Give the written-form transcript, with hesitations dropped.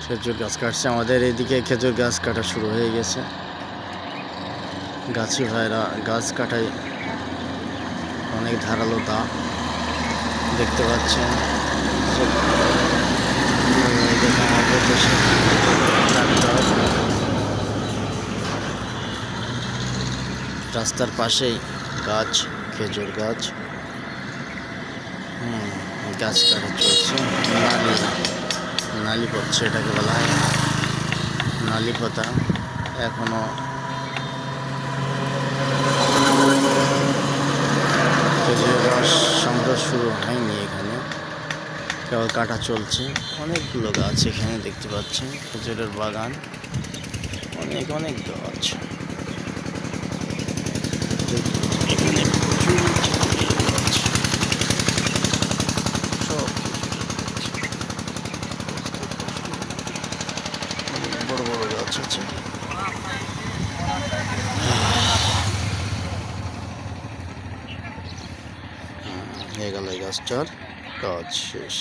খেজুর গাছ কাটছে, আমাদের এদিকে খেজুর গাছ কাটা শুরু হয়ে গেছে। গাছি ভাইরা গাছ কাটায় অনেক ধারালো দা দেখতে পাচ্ছেন। রাস্তার পাশেই গাছ, খেজুর গাছ। গাছ কাটা চলছে, নালি পড়ছে, এটাকে বলা হয় নালি পোতা। এখনো খেজুরের রস সংগ্রহ শুরু হয়নি, এখানে কেবল কাটা চলছে। অনেকগুলো গাছ এখানে দেখতে পাচ্ছেন, খেজুরের বাগান, অনেক অনেক গাছ এখানে, সব বড় বড় গাছ আছে। হয়ে গেল এই গাছটার কাজ শেষ।